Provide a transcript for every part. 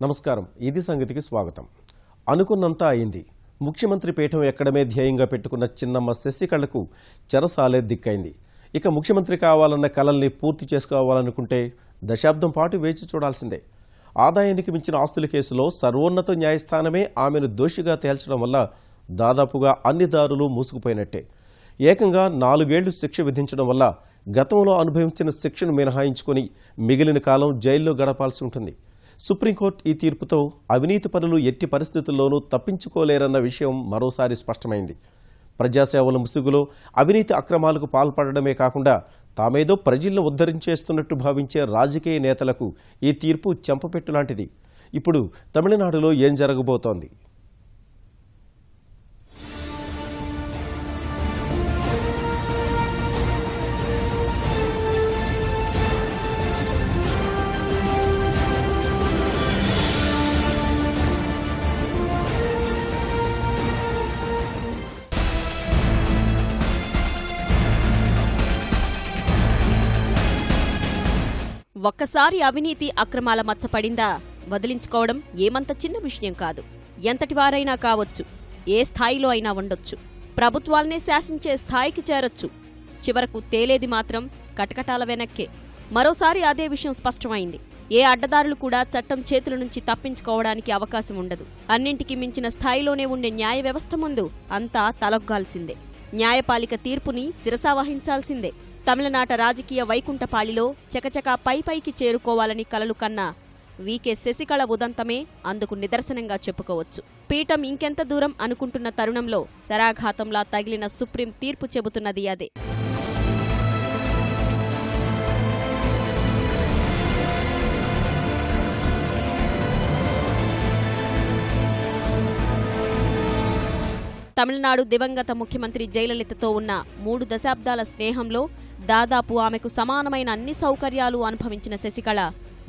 నమస్కారం. ఇది సంగతికి స్వాగతం. అనుకున్నంత అయింది. ముఖ్యమంత్రి పీఠం ఎక్కడమే ధ్యేయంగా పెట్టుకున్న చిన్నమ్మ శశికళకు చెరసాలే దిక్కైంది. ఇక ముఖ్యమంత్రి కావాలన్న కలల్ని పూర్తి చేసుకోవాలనుకుంటే దశాబ్దం పాటు వేచి చూడాల్సిందే. ఆదాయానికి మించిన ఆస్తుల కేసులో సర్వోన్నత న్యాయస్థానమే ఆమెను దోషిగా తేల్చడం వల్ల దాదాపుగా అన్ని దారులు మూసుకుపోయినట్టే. ఏకంగా 4 ఏళ్లు శిక్ష విధించడం వల్ల గతంలో అనుభవించిన శిక్షను మినహాయించుకొని మిగిలిన కాలం జైల్లో గడపాల్సి ఉంటుంది. సుప్రీంకోర్టు ఈ తీర్పుతో అవినీతి పనులు ఎట్టి పరిస్థితుల్లోనూ తప్పించుకోలేరన్న విషయం మరోసారి స్పష్టమైంది. ప్రజాసేవల ముసుగులో అవినీతి అక్రమాలకు పాల్పడడమే కాకుండా తామేదో ప్రజలను ఉద్ధరించేస్తున్నట్టు భావించే రాజకీయ నేతలకు ఈ తీర్పు చెంపపెట్టు లాంటిది. ఇప్పుడు తమిళనాడులో ఏం జరగబోతోంది? ఒక్కసారి అవినీతి అక్రమాల మచ్చపడిందా వదిలించుకోవడం ఏమంత చిన్న విషయం కాదు. ఎంతటి వారైనా కావచ్చు, ఏ స్థాయిలో అయినా ఉండొచ్చు, ప్రభుత్వాలనే శాసించే స్థాయికి చేరొచ్చు. చివరకు తేలేది మాత్రం కటకటాల వెనక్కే. మరోసారి అదే విషయం స్పష్టమైంది. ఏ అడ్డదారులు కూడా చట్టం చేతుల నుంచి తప్పించుకోవడానికి అవకాశం ఉండదు. అన్నింటికి మించిన స్థాయిలోనే ఉండే న్యాయ వ్యవస్థ ముందు అంతా తలొగ్గాల్సిందే. న్యాయపాలిక తీర్పుని శిరసావహించాల్సిందే. తమిళనాట రాజకీయ వైకుంఠపాళిలో చకచకా పైపైకి చేరుకోవాలని కలలు కన్నా వీకే శశికళ ఉదంతమే అందుకు నిదర్శనంగా చెప్పుకోవచ్చు. పీఠం ఇంకెంత దూరం అనుకుంటున్న తరుణంలో శరాఘాతంలా తగిలిన సుప్రీం తీర్పు చెబుతున్నది అదే. తమిళనాడు దివంగత ముఖ్యమంత్రి జయలలితతో ఉన్న 3 దశాబ్దాల స్నేహంలో దాదాపు ఆమెకు సమానమైన అన్ని సౌకర్యాలు అనుభవించిన శశికళ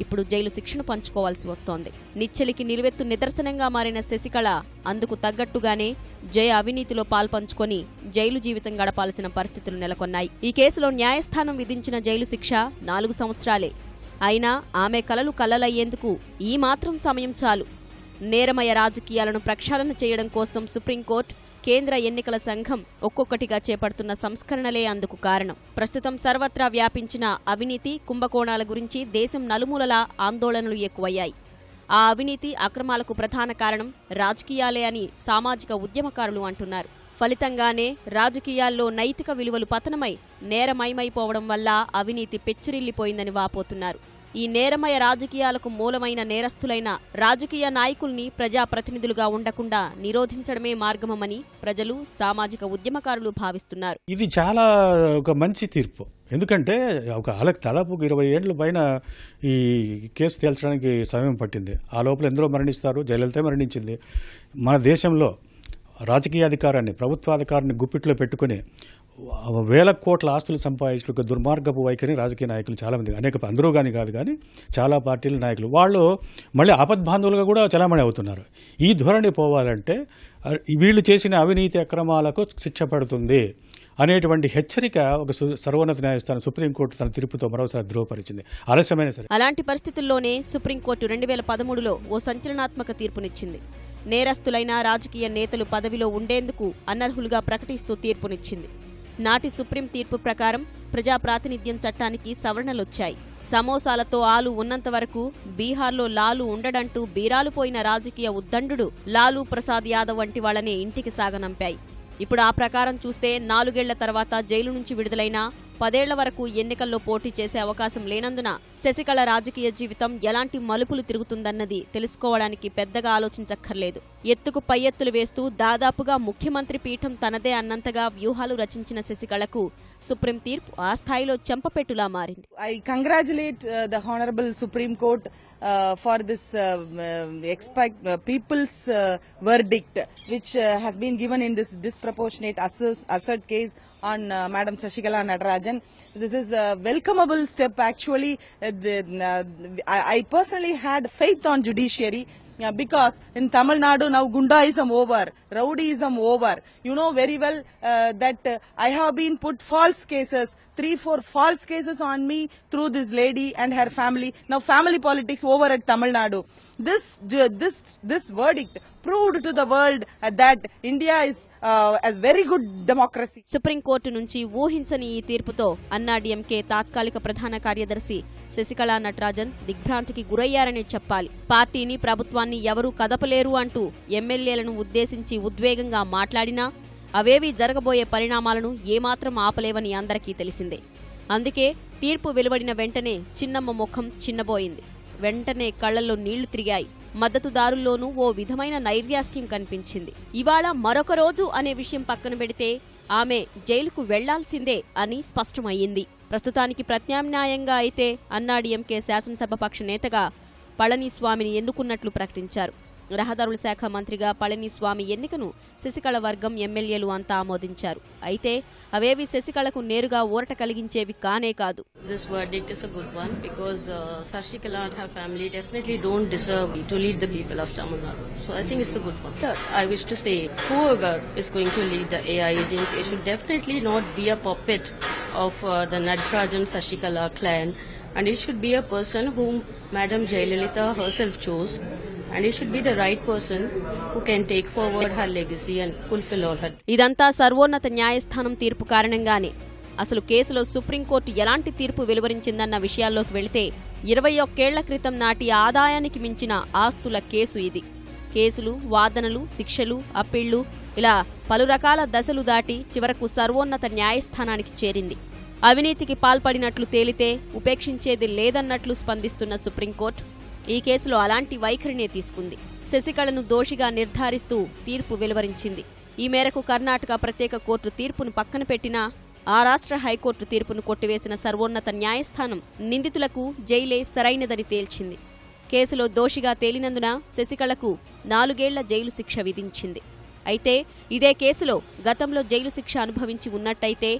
ఇప్పుడు జైలు శిక్షను పంచుకోవాల్సి వస్తోంది. నిచ్చెలికి నిలువెత్తు నిదర్శనంగా మారిన శశికళ అందుకు తగ్గట్టుగానే జయ అవినీతిలో పాల్పంచుకొని జైలు జీవితం గడపాల్సిన పరిస్థితులు నెలకొన్నాయి. ఈ కేసులో న్యాయస్థానం విధించిన జైలు శిక్ష 4 సంవత్సరాలే. అయినా ఆమె కలలు కలలయ్యేందుకు ఈ మాత్రం సమయం చాలు. నేరమయ రాజకీయాలను ప్రక్షాళన చేయడం కోసం సుప్రీంకోర్టు, కేంద్ర ఎన్నికల సంఘం ఒక్కొక్కటిగా చేపడుతున్న సంస్కరణలే అందుకు కారణం. ప్రస్తుతం సర్వత్రా వ్యాపించిన అవినీతి కుంభకోణాల గురించి దేశం నలుమూలలా ఆందోళనలు ఎక్కువయ్యాయి. ఆ అవినీతి అక్రమాలకు ప్రధాన కారణం రాజకీయాలే అని సామాజిక ఉద్యమకారులు అంటున్నారు. ఫలితంగానే రాజకీయాల్లో నైతిక విలువలు పతనమై నేరమయమైపోవడం వల్ల అవినీతి పెచ్చిరిల్లిపోయిందని వాపోతున్నారు. ఈ నేరమయ రాజకీయాలకు మూలమైన నేరస్తులైన రాజకీయ నాయకుల్ని ప్రజాప్రతినిధులుగా ఉండకుండా నిరోధించడమే మార్గమని ప్రజలు, సామాజిక ఉద్యమకారులు భావిస్తున్నారు. ఇది చాలా ఒక మంచి తీర్పు. ఎందుకంటే వాళ్ళకి దాదాపు 20 ఏళ్ల పైన ఈ కేసు తేల్చడానికి సమయం పట్టింది. ఆ లోపల ఎందరో మరణిస్తారు. జయలలిత మరణించింది. మన దేశంలో రాజకీయ అధికారాన్ని, ప్రభుత్వాధికారాన్ని గుప్పిట్లో పెట్టుకుని వేల కోట్ల ఆస్తులు సంపాదించిన దుర్మార్గపు వైఖరి రాజకీయ నాయకులు చాలామంది, అందరూ కాదు కానీ చాలా పార్టీల నాయకులు వాళ్ళు మళ్ళీ ఆపద్బాంధవులుగా కూడా చలామణి అవుతున్నారు. ఈ ధోరణి పోవాలంటే వీళ్ళు చేసిన అవినీతి అక్రమాలకు శిక్ష పడుతుంది అనేటువంటి హెచ్చరిక ఒక సర్వోన్నత న్యాయస్థానం సుప్రీంకోర్టు తన తీర్పుతో మరోసారి ధృవపరిచింది. ఆలస్యమైన సరే అలాంటి పరిస్థితుల్లోనే సుప్రీంకోర్టు 2013లో ఓ సంచలనాత్మక తీర్పునిచ్చింది. నేరస్తులైన రాజకీయ నేతలు పదవిలో ఉండేందుకు అనర్హులుగా ప్రకటిస్తూ తీర్పునిచ్చింది. నాటి సుప్రీం తీర్పు ప్రకారం ప్రజా ప్రాతినిధ్యం చట్టానికి సవరణలొచ్చాయి. సమోసాలతో ఆలు ఉన్నంత వరకు బీహార్లో లాలు ఉండడంటూ బీరాలు పోయిన రాజకీయ ఉద్దండు లాలూ ప్రసాద్ యాదవ్ వంటి వాళ్లనే ఇంటికి సాగనంపాయి. ఇప్పుడు ఆ ప్రకారం చూస్తే 4 ఏళ్ల తర్వాత జైలు నుంచి విడుదలైన 10 ఏళ్ల వరకు ఎన్నికల్లో పోటీ చేసే అవకాశం లేనందున శశికళ రాజకీయ జీవితం ఎలాంటి మలుపులు తిరుగుతుందన్నది తెలుసుకోవడానికి పెద్దగా ఆలోచించక్కర్లేదు. ఎత్తుకు పై ఎత్తులు వేస్తూ దాదాపుగా ముఖ్యమంత్రి పీఠం తనదే అన్నంతగా వ్యూహాలు రచించిన శశికళకు సుప్రీం తీర్పు ఆ స్థాయిలో చెంపపెట్టులా మారింది. I congratulate the Honorable Supreme Court for this people's verdict which has been given in this disproportionate assert case on Madam Shashikala Natarajan. This is a welcomeable step actually. I personally had faith on judiciary because in Tamil Nadu now Gundaism over, rowdyism over. You know very well that I have been put false cases, 3-4 false cases on me through this lady and her family. Now family politics over at Tamil Nadu. This verdict proved to the world that India is a very good democracy. Supreme court నుంచి ఊహించని ఈ తీర్పుతో అన్నాడీఎంకే తాత్కాలిక ప్రధాన కార్యదర్శి శశికళా నటరాజన్ దిగ్భ్రాంతికి గురయ్యారనే చెప్పాలి. పార్టీని ప్రభుత్వాన్ని ఎవరూ కదపలేరు అంటూ ఎమ్మెల్యేలను ఉద్దేశించి ఉద్వేగంగా మాట్లాడినా అవేవీ జరగబోయే పరిణామాలను ఏమాత్రం ఆపలేవని అందరికీ తెలిసిందే. అందుకే తీర్పు వెలువడిన వెంటనే చిన్నమ్మ ముఖం చిన్నబోయింది. వెంటనే కళ్లల్లో నీళ్లు తిరిగాయి. మద్దతుదారుల్లోనూ ఓ విధమైన నైర్యాస్యం కనిపించింది. ఇవాళ మరొక రోజు అనే విషయం పక్కన పెడితే ఆమె జైలుకు వెళ్లాల్సిందే అని స్పష్టమయ్యింది. ప్రస్తుతానికి ప్రత్యామ్నాయంగా అయితే అన్నాడీఎంకే శాసనసభాపక్ష నేతగా పళనిస్వామిని ఎన్నుకున్నట్లు ప్రకటించారు. రహదారుల శాఖ మంత్రిగా పళనిస్వామి ఎన్నికను శశికళ వర్గం ఎమ్మెల్యేలు అంతా ఆమోదించారు. అయితే అవేవి శశికళకు నేరుగా ఊరట కలిగించేవి కానే కాదు. This verdict is a good one because Sashikala and her family definitely don't deserve to lead the people of Tamil Nadu. So I think it's a good one. Third, I wish to say whoever is going to lead the AIADMK should definitely not be a puppet of the Natarajan Sashikala clan, and it should be a person whom Madam Jayalalitha herself chose. And it should be the right person who can take forward her legacy and fulfill all her. ఇదంతా సర్వోన్నత న్యాయస్థానం తీర్పు కారణంగానే. అసలు కేసులో supreme court ఎలాంటి తీర్పు వెలువరించిందన్న విషయాల్లోకి వెళితే 21 ఏళ్ల క్రితం నాటి ఆదాయానికి మించిన ఆస్తుల కేసు ఇది. కేసులు, వాదనలు, శిక్షలు, అప్పీళ్లు ఇలా పలు రకాల దశలు దాటి చివరకు సర్వోన్నత న్యాయస్థానానికి చేరింది. అవినీతికి పాల్పడినట్లు తేలితే ఉపేక్షించేది లేదన్నట్లు స్పందిస్తున్న సుప్రీంకోర్టు ఈ కేసులో అలాంటి వైఖరినే తీసుకుంది. శశికళను దోషిగా నిర్ధారిస్తూ తీర్పు వెలువరించింది. ఈ మేరకు కర్ణాటక ప్రత్యేక కోర్టు తీర్పును పక్కన పెట్టినా ఆ రాష్ట్ర హైకోర్టు తీర్పును కొట్టివేసిన సర్వోన్నత న్యాయస్థానం నిందితులకు జైలే సరైనదని తేల్చింది. కేసులో దోషిగా తేలినందున శశికళకు 4 ఏళ్ల జైలు శిక్ష విధించింది. అయితే ఇదే కేసులో గతంలో జైలు శిక్ష అనుభవించి ఉన్నట్టయితే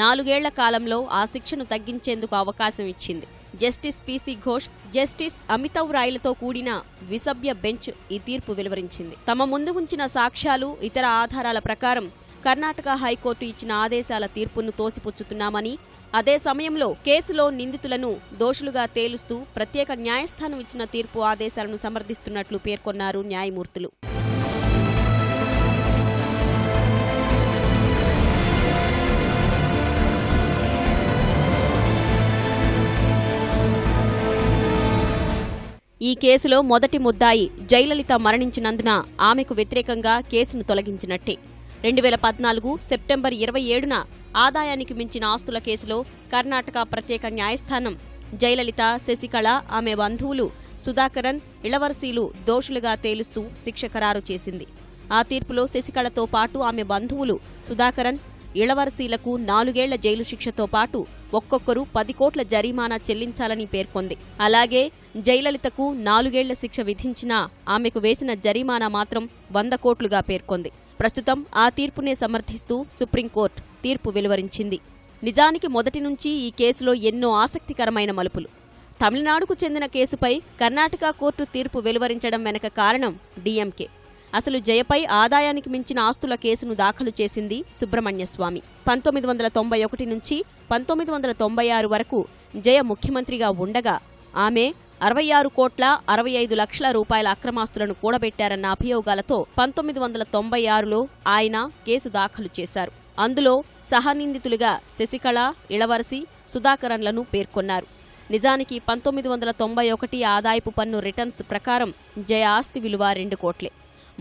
4 ఏళ్ల కాలంలో ఆ శిక్షను తగ్గించేందుకు అవకాశం ఇచ్చింది. జస్టిస్ పీసీ ఘోష్, జస్టిస్ అమితవ్ రాయ్లతో కూడిన ద్విసభ్య బెంచ్ ఈ తీర్పు వెలువరించింది. తమ ముందు ఉంచిన సాక్ష్యాలు, ఇతర ఆధారాల ప్రకారం కర్ణాటక హైకోర్టు ఇచ్చిన ఆదేశాల తీర్పును తోసిపుచ్చుతున్నామని, అదే సమయంలో కేసులో నిందితులను దోషులుగా తేలుస్తూ ప్రత్యేక న్యాయస్థానం ఇచ్చిన తీర్పు ఆదేశాలను సమర్థిస్తున్నట్లు పేర్కొన్నారు న్యాయమూర్తులు. ఈ కేసులో మొదటి ముద్దాయి జయలలిత మరణించినందున ఆమెకు వ్యతిరేకంగా కేసును తొలగించినట్టే. 2014 సెప్టెంబర్ 27న ఆదాయానికి మించిన ఆస్తుల కేసులో కర్ణాటక ప్రత్యేక న్యాయస్థానం జయలలిత, శశికళ, ఆమె బంధువులు సుధాకరన్, ఇళవర్సీలు దోషులుగా తేలుస్తూ శిక్ష ఖరారు చేసింది. ఆ తీర్పులో శశికళతో పాటు ఆమె బంధువులు సుధాకరన్, ఇళవర్సీలకు 4 ఏళ్ల జైలు శిక్షతో పాటు ఒక్కొక్కరు 10 కోట్ల జరిమానా చెల్లించాలని పేర్కొంది. అలాగే జయలలితకు 4 ఏళ్ల శిక్ష విధించినా ఆమెకు వేసిన జరిమానా మాత్రం 100 కోట్లుగా పేర్కొంది. ప్రస్తుతం ఆ తీర్పునే సమర్థిస్తూ సుప్రీంకోర్టు తీర్పు వెలువరించింది. నిజానికి మొదటి నుంచి ఈ కేసులో ఎన్నో ఆసక్తికరమైన మలుపులు. తమిళనాడుకు చెందిన కేసుపై కర్ణాటక కోర్టు తీర్పు వెలువరించడం వెనక కారణం డీఎంకే. అసలు జయపై ఆదాయానికి మించిన ఆస్తుల కేసును దాఖలు చేసింది సుబ్రహ్మణ్యస్వామి. 1991 నుంచి 1996 వరకు జయ ముఖ్యమంత్రిగా ఉండగా ఆమె 66 కోట్ల 65 లక్షల రూపాయల అక్రమాస్తులను కూడబెట్టారన్న అభియోగాలతో 1996లో ఆయన కేసు దాఖలు చేశారు. అందులో సహనిందితులుగా శశికళ, ఇళవర్సి, సుధాకరన్లను పేర్కొన్నారు. నిజానికి 1991 ఆదాయపు పన్ను రిటర్న్స్ ప్రకారం జయ ఆస్తి విలువ 2 కోట్లే.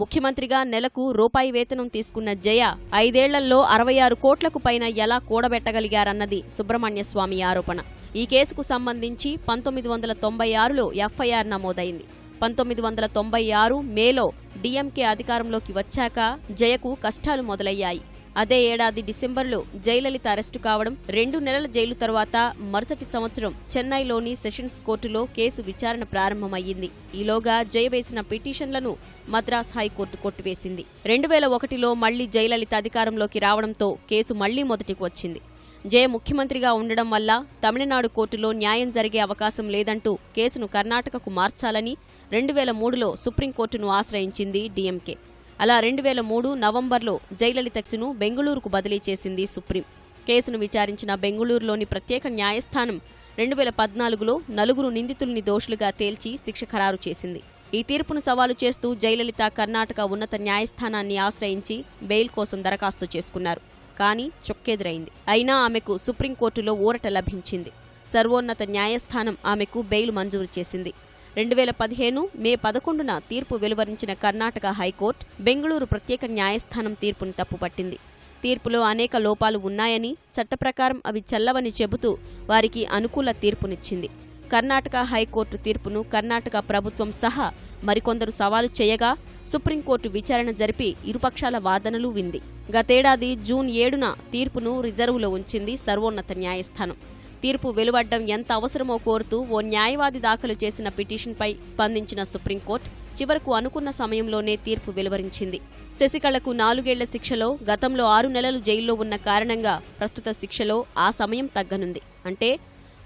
ముఖ్యమంత్రిగా నెలకు రూపాయి వేతనం తీసుకున్న జయ 5 ఏళ్లలో 66 కోట్లకు పైన ఎలా కూడబెట్టగలిగారన్నది సుబ్రహ్మణ్యస్వామి ఆరోపణ. ఈ కేసుకు సంబంధించి 1996లో ఎఫ్ఐఆర్ నమోదైంది. 1996 మేలో డీఎంకే అధికారంలోకి వచ్చాక జయకు కష్టాలు మొదలయ్యాయి. అదే ఏడాది డిసెంబర్లో జయలలిత అరెస్టు కావడం, 2 నెలల జైలు తర్వాత మరుసటి సంవత్సరం చెన్నైలోని సెషన్స్ కోర్టులో కేసు విచారణ ప్రారంభమయ్యింది. ఈలోగా జయ వేసిన పిటిషన్లను మద్రాస్ హైకోర్టు కొట్టివేసింది. 2001లో మళ్లీ జయలలిత అధికారంలోకి రావడంతో కేసు మళ్లీ మొదటికి వచ్చింది. జయ ముఖ్యమంత్రిగా ఉండడం వల్ల తమిళనాడు కోర్టులో న్యాయం జరిగే అవకాశం లేదంటూ కేసును కర్ణాటకకు మార్చాలని 2003లో సుప్రీంకోర్టును ఆశ్రయించింది డీఎంకే. అలా 2003 నవంబర్లో జయలలితను బెంగళూరుకు బదిలీ చేసింది సుప్రీం. కేసును విచారించిన బెంగళూరులోని ప్రత్యేక న్యాయస్థానం 2014లో 4 నిందితుల్ని దోషులుగా తేల్చి శిక్ష ఖరారు చేసింది. ఈ తీర్పును సవాలు చేస్తూ జయలలిత కర్ణాటక ఉన్నత న్యాయస్థానాన్ని ఆశ్రయించి బెయిల్ కోసం దరఖాస్తు చేసుకున్నారు. కానీ చొక్కెదురైంది. అయినా ఆమెకు సుప్రీంకోర్టులో ఊరట లభించింది. సర్వోన్నత న్యాయస్థానం ఆమెకు బెయిల్ మంజూరు చేసింది. 2015 మే 11న తీర్పు వెలువరించిన కర్ణాటక హైకోర్టు బెంగళూరు ప్రత్యేక న్యాయస్థానం తీర్పును తప్పుపట్టింది. తీర్పులో అనేక లోపాలు ఉన్నాయని, చట్టప్రకారం అవి చెల్లవని చెబుతూ వారికి అనుకూల తీర్పునిచ్చింది. కర్ణాటక హైకోర్టు తీర్పును కర్ణాటక ప్రభుత్వం సహా మరికొందరు సవాలు చేయగా సుప్రీంకోర్టు విచారణ జరిపి ఇరుపక్షాల వాదనలు వింది. గతేడాది జూన్ 7న తీర్పును రిజర్వులో ఉంచింది సర్వోన్నత న్యాయస్థానం. తీర్పు వెలువడ్డం ఎంత అవసరమో కోరుతూ ఓ న్యాయవాది దాఖలు చేసిన పిటిషన్పై స్పందించిన సుప్రీంకోర్టు చివరకు అనుకున్న సమయంలోనే తీర్పు వెలువరించింది. శశికళకు 4 ఏళ్ల శిక్షలో గతంలో 6 నెలలు జైల్లో ఉన్న కారణంగా ప్రస్తుత శిక్షలో ఆ సమయం తగ్గనుంది. అంటే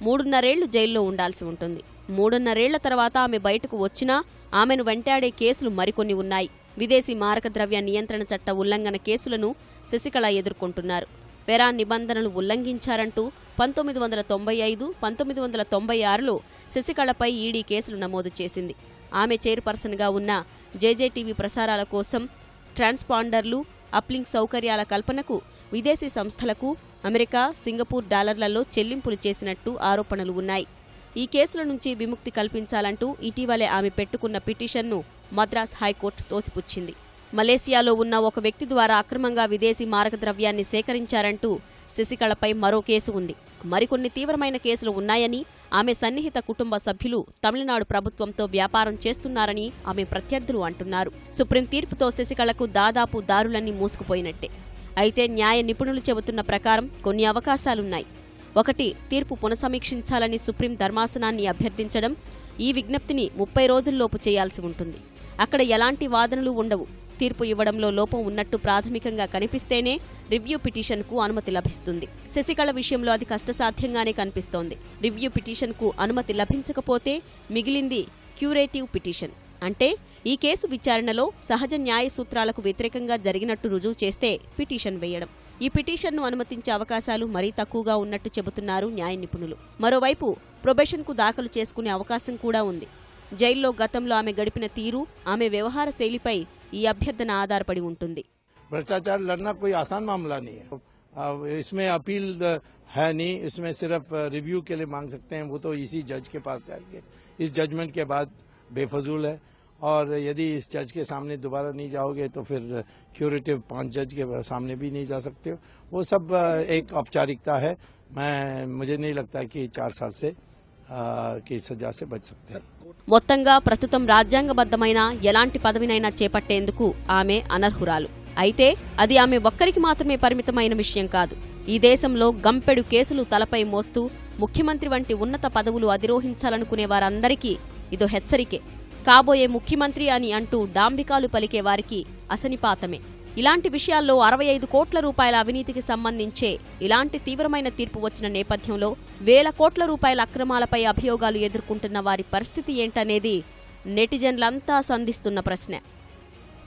3.5 ఏళ్లు జైల్లో ఉండాల్సి ఉంటుంది. 3.5 ఏళ్ల తర్వాత ఆమె బయటకు వచ్చినా ఆమెను వెంటాడే కేసులు మరికొన్ని ఉన్నాయి. విదేశీ మారక ద్రవ్య నియంత్రణ చట్ట ఉల్లంఘన కేసులను శశికళ ఎదుర్కొంటున్నారు. ఫెరా నిబంధనలు ఉల్లంఘించారంటూ 1995, 1996లో శశికళపై ఈడీ కేసులు నమోదు చేసింది. ఆమె చైర్పర్సన్గా ఉన్న జేజేటీవీ ప్రసారాల కోసం ట్రాన్స్పాండర్లు, అప్లింక్ సౌకర్యాల కల్పనకు విదేశీ సంస్థలకు అమెరికా, సింగపూర్ డాలర్లలో చెల్లింపులు చేసినట్టు ఆరోపణలు ఉన్నాయి. ఈ కేసుల నుంచి విముక్తి కల్పించాలంటూ ఇటీవలే ఆమె పెట్టుకున్న పిటిషన్ను మద్రాస్ హైకోర్టు తోసిపుచ్చింది. మలేసియాలో ఉన్న ఒక వ్యక్తి ద్వారా అక్రమంగా విదేశీ మారక ద్రవ్యాన్ని సేకరించారంటూ శశికళపై మరో కేసు ఉంది. మరికొన్ని తీవ్రమైన కేసులు ఉన్నాయని, ఆమె సన్నిహిత కుటుంబ సభ్యులు తమిళనాడు ప్రభుత్వంతో వ్యాపారం చేస్తున్నారని ఆమె ప్రత్యర్థులు అంటున్నారు. సుప్రీం తీర్పుతో శశికళకు దాదాపు దారులన్నీ మూసుకుపోయినట్టే. అయితే న్యాయ నిపుణులు చెబుతున్న ప్రకారం కొన్ని అవకాశాలున్నాయి. 1. తీర్పు పునఃసమీక్షించాలని సుప్రీం ధర్మాసనాన్ని అభ్యర్థించడం. ఈ విజ్ఞప్తిని 30 రోజుల్లోపు చేయాల్సి ఉంటుంది. అక్కడ ఎలాంటి వాదనలు ఉండవు. తీర్పు ఇవ్వడంలో లోపం ఉన్నట్టు ప్రాథమికంగా కనిపిస్తేనే రివ్యూ పిటిషన్కు అనుమతి లభిస్తుంది. శశికళ విషయంలో అది కష్టసాధ్యంగానే కనిపిస్తోంది. రివ్యూ పిటిషన్కు అనుమతి లభించకపోతే మిగిలింది క్యూరేటివ్ పిటిషన్. అంటే ఈ కేసు విచారణలో సహజ న్యాయ సూత్రాలకు వ్యతిరేకంగా జరిగినట్టు రుజువు చేస్తే పిటిషన్ వేయడం. ఈ పిటిషన్ను అనుమతించే అవకాశాలు మరీ తక్కువగా ఉన్నట్టు చెబుతున్నారు న్యాయ నిపుణులు. మరోవైపు ప్రొబేషన్కు దాఖలు చేసుకునే అవకాశం కూడా ఉంది. జైల్లో గతంలో ఆమె గడిపిన తీరు, ఆమె వ్యవహార శైలిపై ఈ అభ్యర్థన ఆధారపడి ఉంటుంది. भ्रष्टाचार लड़ना कोई आसान मामला नहीं है. इसमें अपील है नहीं, इसमें सिर्फ रिव्यू के लिए मांग सकते हैं. वो तो इसी जज के पास जाएंगे. इस जजमेंट के बाद बेफजूल है. और यदि इस जज के सामने दोबारा नहीं जाओगे तो फिर क्यूरेटिव 5 जज के सामने भी नहीं जा सकते हो. वो सब एक औपचारिकता है. मुझे नहीं लगता कि 4 साल से की सजा से बच सकते हैं. మొత్తంగా ప్రస్తుతం రాజ్యాంగబద్ధమైన ఎలాంటి పదవినైనా చేపట్టేందుకు ఆమె అనర్హురాలు. అయితే అది ఆమె ఒక్కరికి మాత్రమే పరిమితమైన విషయం కాదు. ఈ దేశంలో గంపెడు కేసులు తలపై మోస్తూ ముఖ్యమంత్రి వంటి ఉన్నత పదవులు అధిరోహించాలనుకునే వారందరికీ ఇదో హెచ్చరికే. కాబోయే ముఖ్యమంత్రి అని అంటూ డాంబికాలు పలికే వారికి అసనిపాతమే. ఇలాంటి విషయాల్లో 65 కోట్ల రూపాయల అవినీతికి సంబంధించే ఇలాంటి తీవ్రమైన తీర్పు వచ్చిన నేపథ్యంలో వేల కోట్ల రూపాయల అక్రమాలపై అభియోగాలు ఎదుర్కొంటున్న వారి పరిస్థితి ఏంటనేది నెటిజన్లంతా సంధిస్తున్న ప్రశ్న.